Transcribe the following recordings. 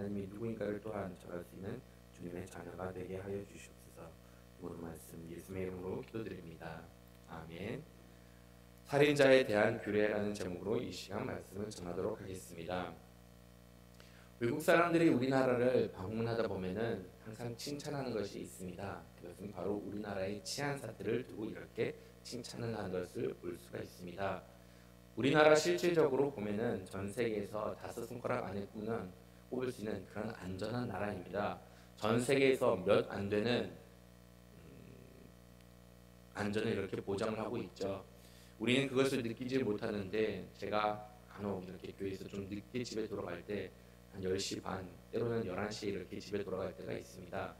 하나님이 누구인가를 또한 정할 수 있는 주님의 자녀가 되게 하여 주시옵소서. 모든 말씀 예수님의 이름으로 기도드립니다. 아멘. 살인자에 대한 규례라는 제목으로 이 시간 말씀을 전하도록 하겠습니다. 외국 사람들이 우리나라를 방문하다 보면은 항상 칭찬하는 것이 있습니다. 그것은 바로 우리나라의 치안 사태를 두고 이렇게 칭찬을 하는 것을 볼 수가 있습니다. 우리나라 실질적으로 보면은 전 세계에서 5손가락 안에 꼽을 수 있는 그런 안전한 나라입니다. 전 세계에서 몇 안 되는 안전을 이렇게 보장을 하고 있죠. 우리는 그것을 느끼지 못하는데 제가 간혹 이렇게 교회에서 좀 늦게 집에 돌아갈 때 한 10시 반, 때로는 11시에 이렇게 집에 돌아갈 때가 있습니다.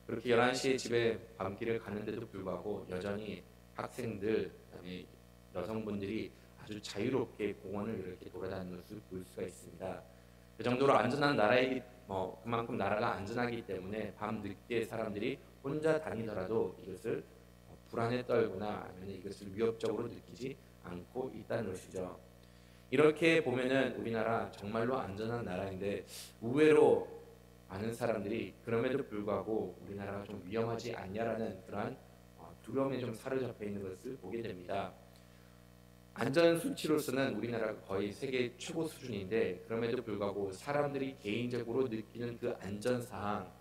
그렇게 11시에 집에 밤길을 가는데도 불구하고 여전히 학생들, 그다음에 여성분들이 아주 자유롭게 공원을 이렇게 돌아다니는 것을 볼 수가 있습니다. 그 정도로 안전한 나라이기 그만큼 나라가 안전하기 때문에 밤 늦게 사람들이 혼자 다니더라도 이것을 불안에 떨거나 아니면 이것을 위협적으로 느끼지 않고 있다는 것이죠. 이렇게 보면은 우리나라 정말로 안전한 나라인데 의외로 많은 사람들이 그럼에도 불구하고 우리나라가 좀 위험하지 않냐라는 그러한 두려움에 좀 사로잡혀 있는 것을 보게 됩니다. 안전 수치로서는 우리나라가 거의 세계 최고 수준인데 그럼에도 불구하고 사람들이 개인적으로 느끼는 그 안전 사항,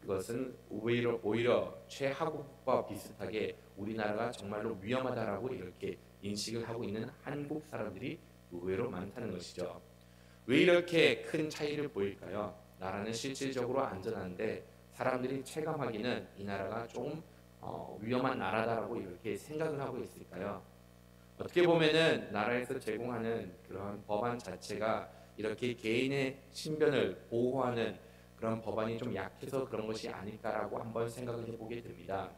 그것은 오히려 최하국과 비슷하게 우리나라가 정말로 위험하다라고 이렇게 인식을 하고 있는 한국 사람들이 의외로 많다는 것이죠. 왜 이렇게 큰 차이를 보일까요? 나라는 실질적으로 안전한데 사람들이 체감하기는 이 나라가 좀 위험한 나라다라고 이렇게 생각을 하고 있을까요? 어떻게 보면은 나라에서 제공하는 그런 법안 자체가 이렇게 개인의 신변을 보호하는 그런 법안이 좀 약해서 그런 것이 아닐까라고 한번 생각을 해보게 됩니다.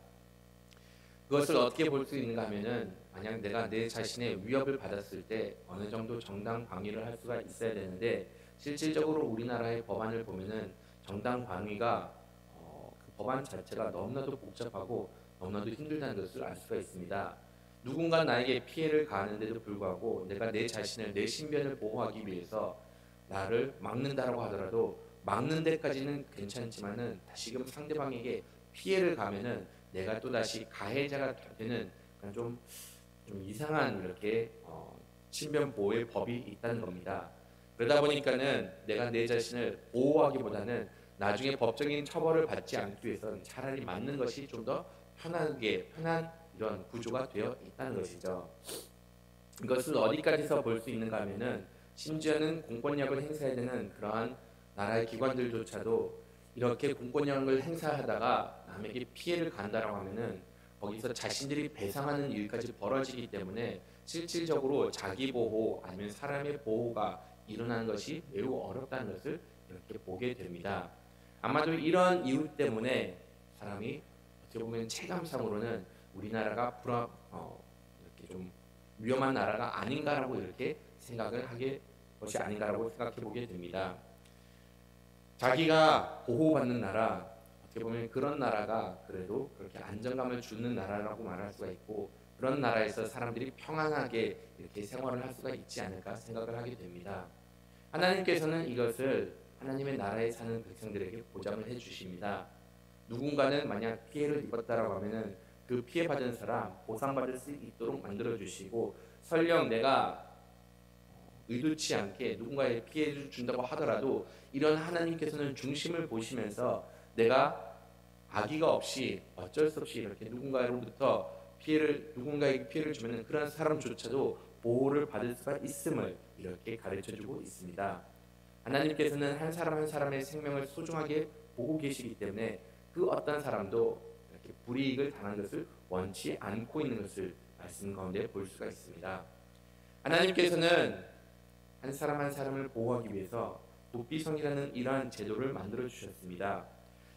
그것을 어떻게 볼 수 있는가 하면은 만약 내가 내 자신의 위협을 받았을 때 어느 정도 정당 방위를 할 수가 있어야 되는데 실질적으로 우리나라의 법안을 보면은 정당 방위가 그 법안 자체가 너무나도 복잡하고 너무나도 힘들다는 것을 알 수가 있습니다. 누군가 나에게 피해를 가하는데도 불구하고 내가 내 자신을 내 신변을 보호하기 위해서 나를 막는다라고 하더라도 막는 데까지는 괜찮지만은 다시금 상대방에게 피해를 가면은 내가 또 다시 가해자가 되는 좀 이상한 이렇게 신변 보호의 법이 있다는 겁니다. 그러다 보니까는 내가 내 자신을 보호하기보다는 나중에 법적인 처벌을 받지 않기 위해서는 차라리 맞는 것이 좀 더 편한 이런 구조가 되어 있다는 것이죠. 이것을 어디까지서 볼 수 있는가 하면은 심지어는 공권력을 행사해야 되는 그러한 나라의 기관들조차도 이렇게 공권력을 행사하다가 남에게 피해를 간다라고 하면은 거기서 자신들이 배상하는 일까지 벌어지기 때문에 실질적으로 자기 보호 아니면 사람의 보호가 일어나는 것이 매우 어렵다는 것을 이렇게 보게 됩니다. 아마도 이런 이유 때문에 사람이 어떻게 보면 체감상으로는 우리나라가 이렇게 좀 위험한 나라가 아닌가라고 이렇게 생각을 하게 것이 아닌가라고 생각해 보게 됩니다. 자기가 보호받는 나라, 어떻게 보면 그런 나라가 그래도 그렇게 안정감을 주는 나라라고 말할 수가 있고 그런 나라에서 사람들이 평안하게 이렇게 생활을 할 수가 있지 않을까 생각을 하게 됩니다. 하나님께서는 이것을 하나님의 나라에 사는 백성들에게 보장을 해주십니다. 누군가는 만약 피해를 입었다라고 하면은 그 피해받은 사람 보상받을 수 있도록 만들어 주시고 설령 내가 의도치 않게 누군가의 피해를 준다고 하더라도 이런 하나님께서는 중심을 보시면서 내가 악의가 없이 어쩔 수 없이 이렇게 누군가로부터 누군가에게 피해를 주면 그런 사람조차도 보호를 받을 수가 있음을 이렇게 가르쳐주고 있습니다. 하나님께서는 한 사람 한 사람의 생명을 소중하게 보고 계시기 때문에 그 어떤 사람도 이렇게 불이익을 당한 것을 원치 않고 있는 것을 말씀 가운데 볼 수가 있습니다. 하나님께서는 한 사람 한 사람을 보호하기 위해서 도피성이라는 이러한 제도를 만들어 주셨습니다.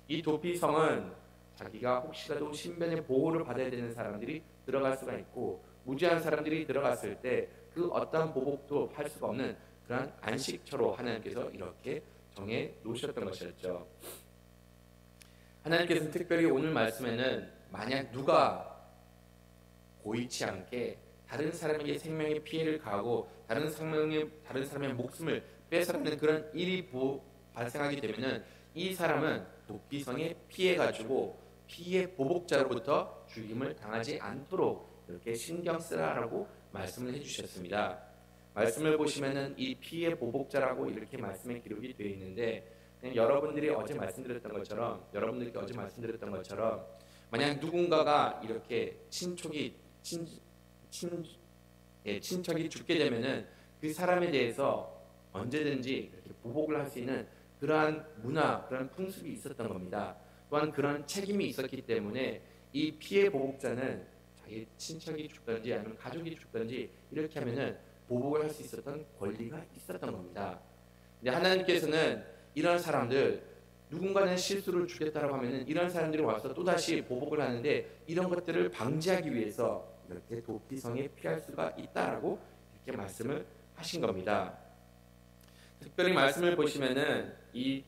이 도피성은 자기가 혹시라도 신변의 보호를 받아야 되는 사람들이 들어갈 수가 있고 무지한 사람들이 들어갔을 때 그 어떠한 보복도 할 수가 없는 그러한 안식처로 하나님께서 이렇게 정해 놓으셨던 것이었죠. 하나님께서는 특별히 오늘 말씀에는 만약 누가 고의치 않게 다른 사람에게 생명의 피해를 가하고 다른 사람의 목숨을 뺏어가는 그런 일이 발생하게 되면은 이 사람은 도피성에 피해 가지고 피해 보복자로부터 죽임을 당하지 않도록 이렇게 신경 쓰라라고 말씀을 해주셨습니다. 말씀을 보시면은 이 피해 보복자라고 이렇게 말씀에 기록이 되어 있는데, 여러분들께 어제 말씀드렸던 것처럼 만약 누군가가 이렇게 친척이 죽게 되면은 그 사람에 대해서 언제든지 이렇게 보복을 할 수 있는 그러한 문화, 그런 풍습이 있었던 겁니다. 또한 그런 책임이 있었기 때문에 이 피해 보복자는 자기 친척이 죽든지 아니면 가족이 죽든지 이렇게 하면은 보복을 할 수 있었던 권리가 있었던 겁니다. 근데 하나님께서는 이런 사람들, 누군가는 실수를 주겠다라고 하면은 이런 사람들이 와서 또다시 보복을 하는데, 이런 것들을 방지하기 위해서 이렇게 도피성에 피할 수가 있다라고 이렇게 말씀을 하신 겁니다. 특별히 말씀을 보시면은 이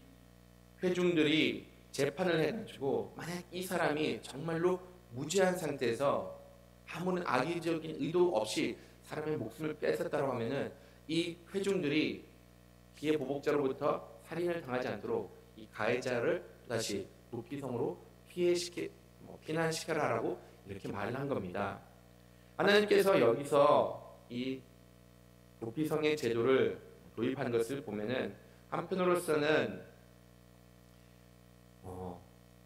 회중들이 재판을 해가지고 만약 이 사람이 정말로 무죄한 상태에서 아무런 악의적인 의도 없이 사람의 목숨을 뺏었다고 하면은 이 회중들이 피해 보복자로부터 살인을 당하지 않도록 이 가해자를 다시 도피성으로 피난시켜라라고 이렇게 말을 한 겁니다. 하나님께서 여기서 이 도피성의 제도를 도입한 것을 보면은 한편으로서는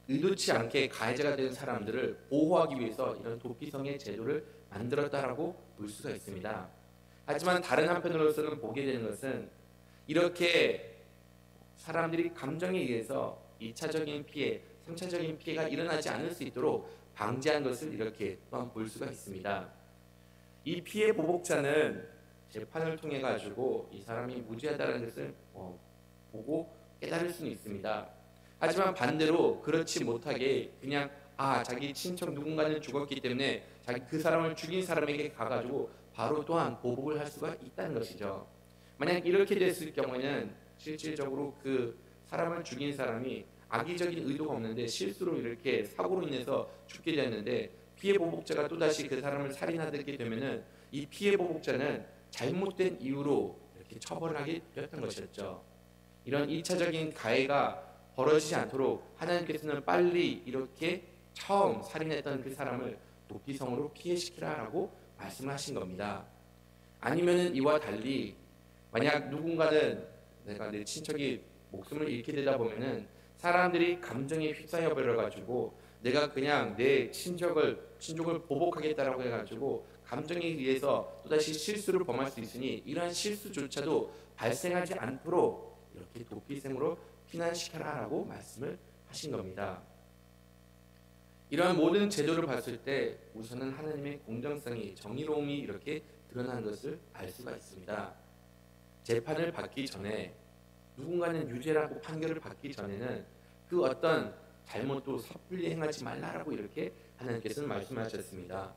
의도치 않게 가해자가 된 사람들을 보호하기 위해서 이런 도피성의 제도를 만들었다라고 볼 수가 있습니다. 하지만 다른 한편으로서는 보게 되는 것은 이렇게 사람들이 감정에 의해서 2차적인 피해, 3차적인 피해가 일어나지 않을 수 있도록 방지한 것을 이렇게 또한 볼 수가 있습니다. 이 피해 보복자는 재판을 통해 가지고 이 사람이 무죄하다는 것을 보고 깨달을 수는 있습니다. 하지만 반대로 그렇지 못하게 그냥 자기 친척 누군가는 죽었기 때문에 그 사람을 죽인 사람에게 가가지고 바로 또한 보복을 할 수가 있다는 것이죠. 만약 이렇게 됐을 경우에는 실질적으로 그 사람을 죽인 사람이 악의적인 의도가 없는데 실수로 이렇게 사고로 인해서 죽게 됐는데, 피해 보복자가 또다시 그 사람을 살인하게 되면은 이 피해 보복자는 잘못된 이유로 이렇게 처벌을 하게 되었던 것이었죠. 이런 1차적인 가해가 벌어지지 않도록 하나님께서는 빨리 이렇게 처음 살인했던 그 사람을 도피성으로 피해시키라라고 말씀을 하신 겁니다. 아니면은 이와 달리 만약 누군가는 내가 내 친척이 목숨을 잃게 되다 보면은 사람들이 감정에 휩싸여 버려 가지고 내가 그냥 내 친족을 보복하겠다라고 해가지고 감정에 의해서 또다시 실수를 범할 수 있으니 이러한 실수조차도 발생하지 않도록 이렇게 도피성으로 피난시켜라라고 말씀을 하신 겁니다. 이러한 모든 제도를 봤을 때 우선은 하나님의 공정성이, 정의로움이 이렇게 드러나는 것을 알 수가 있습니다. 재판을 받기 전에 누군가는 유죄라고 판결을 받기 전에는 그 어떤 잘못도 섣불리 행하지 말라라고 이렇게 하나님께서는 말씀하셨습니다.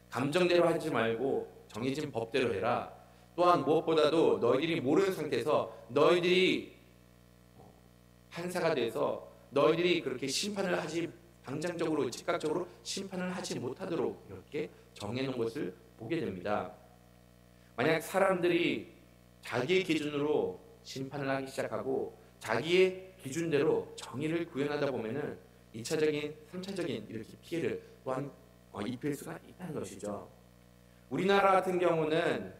감정대로 하지 말고 정해진 법대로 해라. 또한 무엇보다도 너희들이 모르는 상태에서 너희들이 판사가 돼서 너희들이 그렇게 심판을 하지, 당장적으로 즉각적으로 심판을 하지 못하도록 이렇게 정해놓은 것을 보게 됩니다. 만약 사람들이 자기의 기준으로 심판을 하기 시작하고 자기의 기준대로 정의를 구현하다 보면은 2차적인, 3차적인 이렇게 피해를 또한 입힐 수가 있다는 것이죠. 우리나라 같은 경우는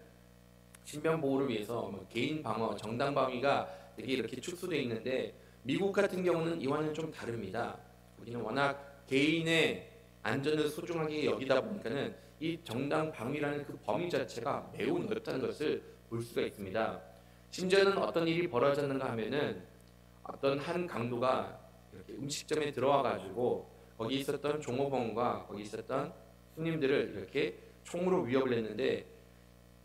신변 보호를 위해서 개인 방어, 정당 방위가 되게 이렇게 축소되어 있는데, 미국 같은 경우는 이와는 좀 다릅니다. 우리는 워낙 개인의 안전을 소중하게 여기다 보니까는 이 정당 방위라는 그 범위 자체가 매우 넓다는 것을 볼 수가 있습니다. 심지어는 어떤 일이 벌어졌는가 하면은 어떤 한 강도가 이렇게 음식점에 들어와 가지고 거기 있었던 종업원과 거기 있었던 손님들을 이렇게 총으로 위협을 했는데,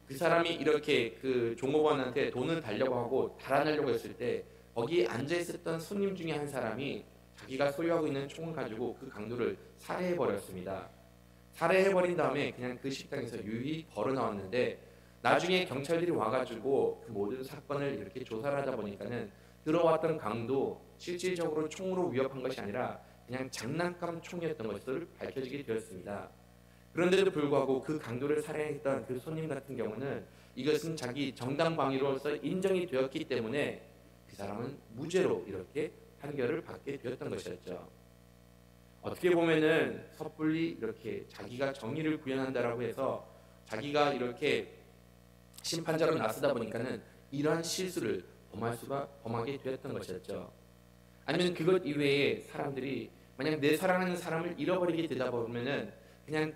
그 사람이 이렇게 그 종업원한테 돈을 달라고 하고 달아나려고 했을 때 거기 앉아 있었던 손님 중에 한 사람이 자기가 소유하고 있는 총을 가지고 그 강도를 살해해 버렸습니다. 살해해 버린 다음에 그냥 그 식당에서 유유히 걸어 나왔는데, 나중에 경찰들이 와가지고 그 모든 사건을 이렇게 조사를 하다 보니까는 들어왔던 강도 실질적으로 총으로 위협한 것이 아니라 그냥 장난감 총이었던 것을 밝혀지게 되었습니다. 그런데도 불구하고 그 강도를 살해했던 그 손님 같은 경우는 이것은 자기 정당 방위로서 인정이 되었기 때문에 그 이 사람은 무죄로 이렇게 판결을 받게 되었던 것이었죠. 어떻게 보면은 섣불리 이렇게 자기가 정의를 구현한다라고 해서 자기가 이렇게 심판자로 나서다 보니까는 이러한 실수를 범하게 되었던 것이었죠. 아니면 그것 이외에 사람들이 만약 내 사랑하는 사람을 잃어버리게 되다 보면은 그냥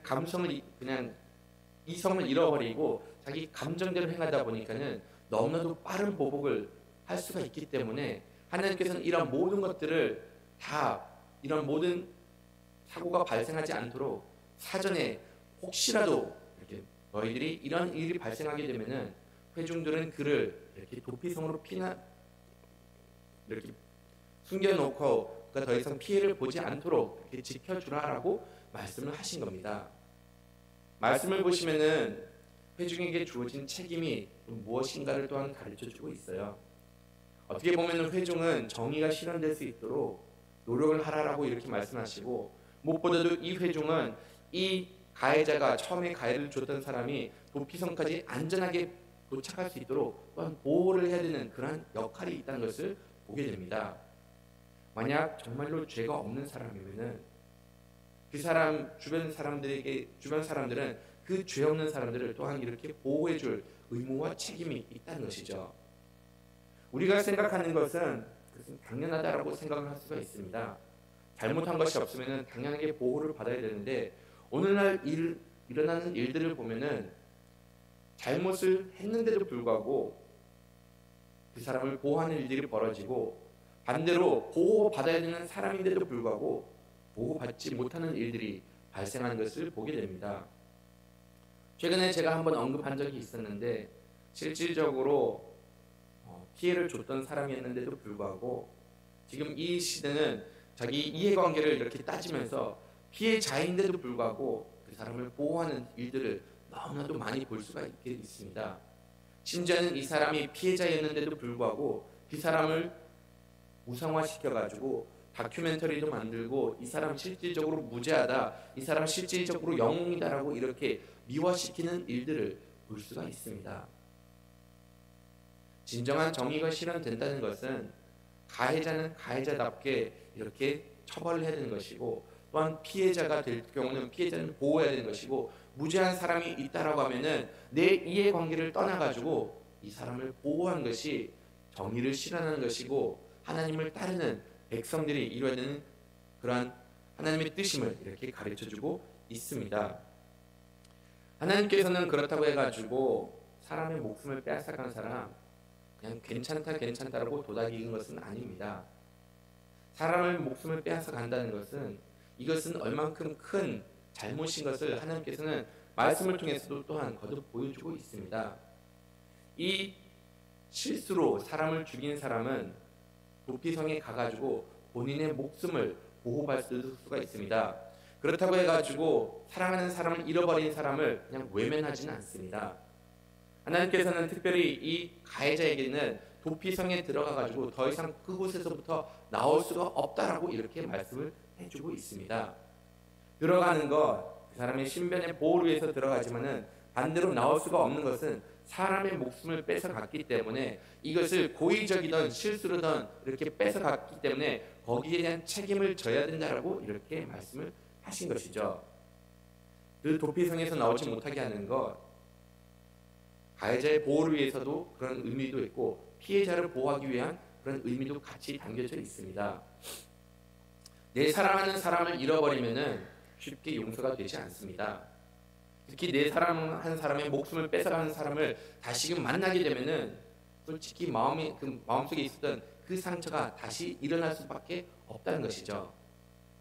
이성을 잃어버리고 자기 감정대로 행하다 보니까는 너무나도 빠른 보복을 할 수가 있기 때문에 하나님께서는 이런 모든 것들을 다 이런 모든 사고가 발생하지 않도록 사전에 혹시라도 이렇게 너희들이 이런 일이 발생하게 되면은 회중들은 그를 이렇게 도피성으로 이렇게 숨겨놓고 더 이상 피해를 보지 않도록 이렇게 지켜주라라고 말씀을 하신 겁니다. 말씀을 보시면은 회중에게 주어진 책임이 무엇인가를 또한 가르쳐주고 있어요. 어떻게 보면 회중은 정의가 실현될 수 있도록 노력을 하라라고 이렇게 말씀하시고, 무엇보다도 이 회중은 이 가해자가 처음에 가해를 줬던 사람이 도피성까지 안전하게 도착할 수 있도록 또한 보호를 해야 되는 그런 역할이 있다는 것을 보게 됩니다. 만약 정말로 죄가 없는 사람이면은 그 사람 주변 사람들은 그 죄 없는 사람들을 또한 이렇게 보호해줄 의무와 책임이 있다는 것이죠. 우리가 생각하는 것은 당연하다라고 생각을 할 수가 있습니다. 잘못한 것이 없으면 당연하게 보호를 받아야 되는데, 오늘날 일어나는 일들을 보면은 잘못을 했는데도 불구하고 그 사람을 보호하는 일들이 벌어지고, 반대로 보호받아야 되는 사람인데도 불구하고 보호받지 못하는 일들이 발생하는 것을 보게 됩니다. 최근에 제가 한번 언급한 적이 있었는데, 실질적으로 피해를 줬던 사람이었는데도 불구하고 지금 이 시대는 자기 이해관계를 이렇게 따지면서 피해자인데도 불구하고 그 사람을 보호하는 일들을 너무나도 많이 볼 수가 있습니다. 심지어는 이 사람이 피해자였는데도 불구하고 그 사람을 우상화시켜가지고 다큐멘터리도 만들고, 이 사람 실질적으로 무죄하다, 이 사람 실질적으로 영웅이다라고 이렇게 미화시키는 일들을 볼 수가 있습니다. 진정한 정의가 실현된다는 것은 가해자는 가해자답게 이렇게 처벌을 해야 되는 것이고, 또한 피해자가 될 경우는 피해자는 보호해야 되는 것이고, 무죄한 사람이 있다라고 하면은 내 이해관계를 떠나가지고 이 사람을 보호하는 것이 정의를 실현하는 것이고, 하나님을 따르는 백성들이 이루어야 되는 그러한 하나님의 뜻임을 이렇게 가르쳐주고 있습니다. 하나님께서는 그렇다고 해가지고 사람의 목숨을 빼앗아간 사람 그냥 괜찮다라고 도닥이는 것은 아닙니다. 사람의 목숨을 빼앗아 간다는 것은 이것은 얼만큼 큰 잘못인 것을 하나님께서는 말씀을 통해서도 또한 거듭 보여주고 있습니다. 이 실수로 사람을 죽인 사람은 도피성에 가가지고 본인의 목숨을 보호받을 수가 있습니다. 그렇다고 해가지고 사랑하는 사람을 잃어버린 사람을 그냥 외면하지는 않습니다. 하나님께서는 특별히 이 가해자에게는 도피성에 들어가가지고 더 이상 그곳에서부터 나올 수가 없다라고 이렇게 말씀을 해주고 있습니다. 들어가는 것, 그 사람의 신변의 보호를 위해서 들어가지만은 반대로 나올 수가 없는 것은 사람의 목숨을 뺏어갔기 때문에, 이것을 고의적이든 실수로든 이렇게 뺏어갔기 때문에 거기에 대한 책임을 져야 된다라고 이렇게 말씀을 하신 것이죠. 그 도피성에서 나오지 못하게 하는 것, 가해자의 보호를 위해서도 그런 의미도 있고 피해자를 보호하기 위한 그런 의미도 같이 담겨져 있습니다. 내 사랑하는 사람을 잃어버리면은 쉽게 용서가 되지 않습니다. 특히 내 사랑하는 사람의 목숨을 뺏어가는 사람을 다시금 만나게 되면은 솔직히 마음속에 있었던 그 상처가 다시 일어날 수밖에 없다는 것이죠.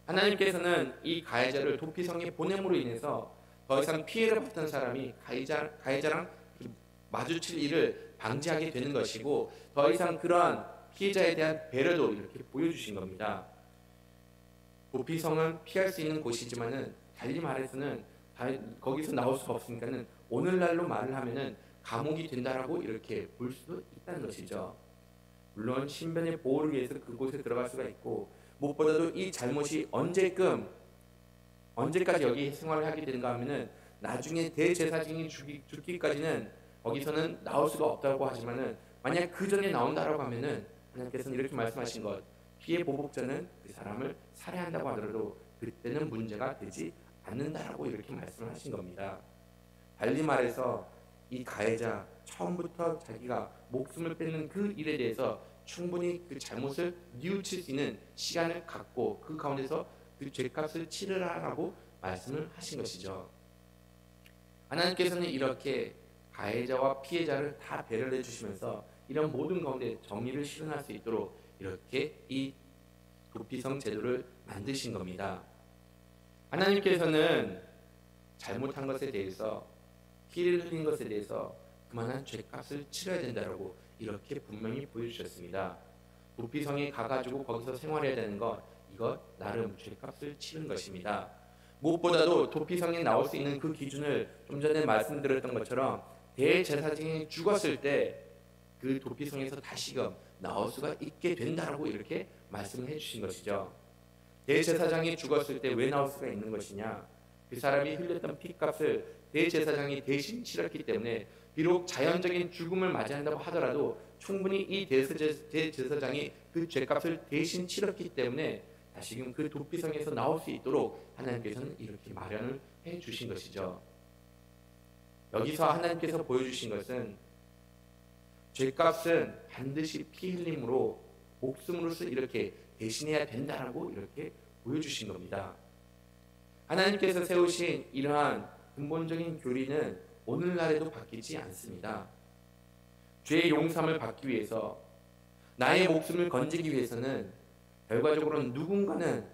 하나님께서는 이 가해자를 도피성에 보냄으로 인해서 더 이상 피해를 받던 사람이 가해자랑 마주칠 일을 방지하게 되는 것이고, 더 이상 그러한 피해자에 대한 배려도 이렇게 보여주신 겁니다. 도피성은 피할 수 있는 곳이지만은 달리 말해서는 거기서 나올 수가 없으니까는 오늘날로 말을 하면은 감옥이 된다라고 이렇게 볼 수도 있다는 것이죠. 물론 신변의 보호를 위해서 그곳에 들어갈 수가 있고, 무엇보다도 이 잘못이 언제까지 여기 생활을 하게 되는가 하면은 나중에 대제사장이 죽기까지는 거기서는 나올 수가 없다고 하지만은, 만약 그 전에 나온다라고 하면은 하나님께서는 이렇게 말씀하신 것, 피해 보복자는 그 사람을 살해한다고 하더라도 그때는 문제가 되지 않는다라고 이렇게 말씀을 하신 겁니다. 달리 말해서 이 가해자 처음부터 자기가 목숨을 뺏는 그 일에 대해서 충분히 그 잘못을 뉘우칠 수 있는 시간을 갖고 그 가운데서 그 죄값을 치르라라고 말씀을 하신 것이죠. 하나님께서는 이렇게 가해자와 피해자를 다 배려해 주시면서 이런 모든 가운데 정의를 실현할 수 있도록 이렇게 이 도피성 제도를 만드신 겁니다. 하나님께서는 잘못한 것에 대해서, 피를 흘린 것에 대해서 그만한 죄값을 치러야 된다라고 이렇게 분명히 보여주셨습니다. 도피성에 가가지고 거기서 생활해야 되는 것, 이것 나름 죄값을 치른 것입니다. 무엇보다도 도피성에 나올 수 있는 그 기준을 좀 전에 말씀드렸던 것처럼 대제사장이 죽었을 때 그 도피성에서 다시금 나올 수가 있게 된다라고 이렇게 말씀을 해주신 것이죠. 대제사장이 죽었을 때 왜 나올 수가 있는 것이냐? 그 사람이 흘렸던 피값을 대제사장이 대신 치렀기 때문에 비록 자연적인 죽음을 맞이한다고 하더라도 충분히 이 대제사장이 그 죄값을 대신 치렀기 때문에 다시금 그 도피성에서 나올 수 있도록 하나님께서는 이렇게 마련을 해주신 것이죠. 여기서 하나님께서 보여주신 것은 죄값은 반드시 피 흘림으로 목숨으로서 이렇게 대신해야 된다라고 이렇게 보여주신 겁니다. 하나님께서 세우신 이러한 근본적인 교리는 오늘날에도 바뀌지 않습니다. 죄의 용서함을 받기 위해서, 나의 목숨을 건지기 위해서는 결과적으로는 누군가는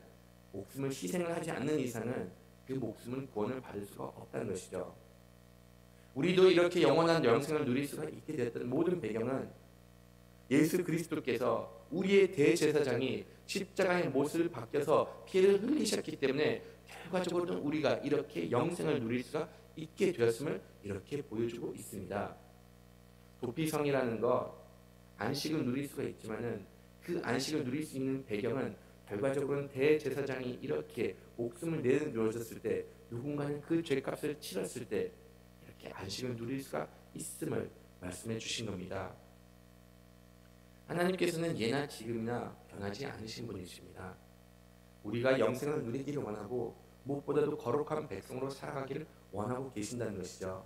목숨을 희생을 하지 않는 이상은 그 목숨은 구원을 받을 수가 없다는 것이죠. 우리도 이렇게 영원한 영생을 누릴 수가 있게 되었던 모든 배경은 예수 그리스도께서 우리의 대제사장이 십자가의 못을 박혀서 피를 흘리셨기 때문에 결과적으로는 우리가 이렇게 영생을 누릴 수가 있게 되었음을 이렇게 보여주고 있습니다. 도피성이라는 것, 안식을 누릴 수가 있지만은 그 안식을 누릴 수 있는 배경은 결과적으로는 대제사장이 이렇게 목숨을 내놓으셨을 때, 누군가는 그 죄값을 치렀을 때 이렇게 안식을 누릴 수가 있음을 말씀해 주신 겁니다. 하나님께서는 예나 지금이나 변하지 않으신 분이십니다. 우리가 영생을 누리기를 원하고 무엇보다도 거룩한 백성으로 살아가기를 원하고 계신다는 것이죠.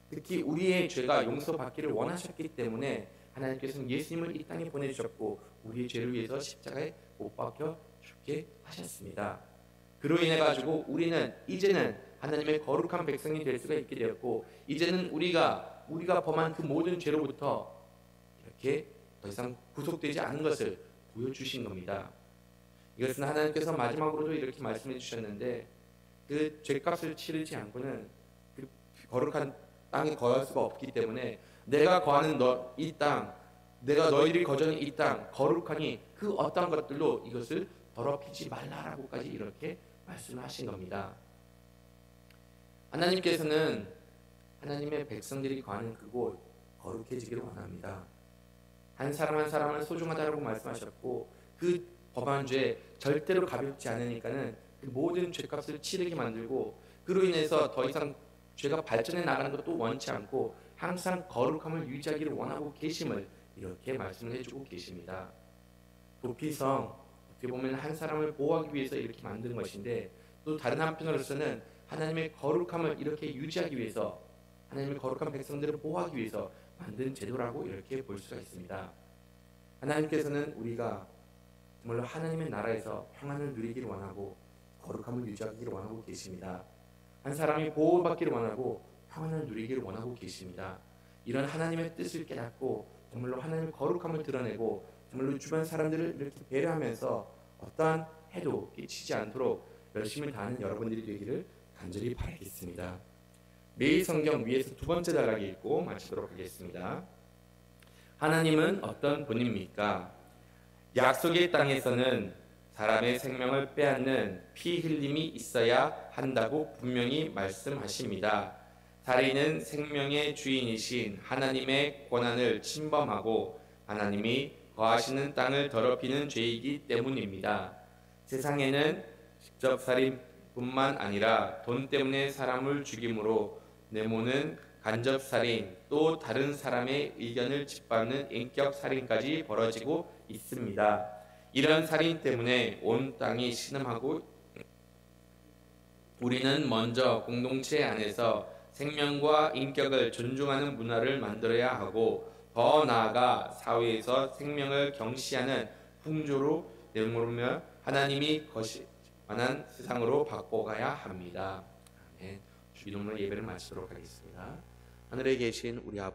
특히 우리의 죄가 용서받기를 원하셨기 때문에 하나님께서는 예수님을 이 땅에 보내주셨고 우리의 죄를 위해서 십자가에 못 박혀 죽게 하셨습니다. 그로 인해 가지고 우리는 이제는 하나님의 거룩한 백성이 될 수가 있게 되었고, 이제는 우리가 범한 그 모든 죄로부터 이렇게 더 이상 구속되지 않은 것을 보여주신 겁니다. 이것은 하나님께서 마지막으로도 이렇게 말씀해 주셨는데, 그 죄값을 치르지 않고는 그 거룩한 땅에 거할 수가 없기 때문에 내가 거하는 이 땅, 내가 너희들이 거저는 이 땅 거룩하니 그 어떤 것들로 이것을 더럽히지 말라라고까지 이렇게 말씀하신 겁니다. 하나님께서는 하나님의 백성들이 거하는 그곳 거룩해지기를 원합니다. 한 사람 한 사람을 소중하다고 말씀하셨고, 그 범한 죄 절대로 가볍지 않으니까는 그 모든 죄값을 치르게 만들고, 그로 인해서 더 이상 죄가 발전해 나가는 것도 원치 않고 항상 거룩함을 유지하기를 원하고 계심을 이렇게 말씀을 해주고 계십니다. 도피성, 어떻게 보면 한 사람을 보호하기 위해서 이렇게 만든 것인데, 또 다른 한편으로서는 하나님의 거룩함을 이렇게 유지하기 위해서, 하나님의 거룩한 백성들을 보호하기 위해서 만든 제도라고 이렇게 볼 수가 있습니다. 하나님께서는 우리가 정말로 하나님의 나라에서 평안을 누리기를 원하고 거룩함을 유지하기를 원하고 계십니다. 한 사람이 보호받기를 원하고 평안을 누리기를 원하고 계십니다. 이런 하나님의 뜻을 깨닫고 정말로 하나님의 거룩함을 드러내고 정말로 주변 사람들을 이렇게 배려하면서 어떠한 해도 끼치지 않도록 열심을 다하는 여러분들이 되기를 간절히 바라겠습니다. 매일 성경 위에서 두 번째 단락을 읽고 마치도록 하겠습니다. 하나님은 어떤 분입니까? 약속의 땅에서는 사람의 생명을 빼앗는 피 흘림이 있어야 한다고 분명히 말씀하십니다. 살인은 생명의 주인이신 하나님의 권한을 침범하고 하나님이 거하시는 땅을 더럽히는 죄이기 때문입니다. 세상에는 직접 살인뿐만 아니라 돈 때문에 사람을 죽임으로 내모는 간접 살인, 또 다른 사람의 의견을 짓밟는 인격 살인까지 벌어지고 있습니다. 이런 살인 때문에 온 땅이 신음하고 우리는 먼저 공동체 안에서 생명과 인격을 존중하는 문화를 만들어야 하고 더 나아가 사회에서 생명을 경시하는 풍조로 내몰며 하나님이 거듭난 세상으로 바꿔가야 합니다. 아멘. 주기도문으로 예배를 마치도록 하겠습니다. 하늘에 계신 우리 아버지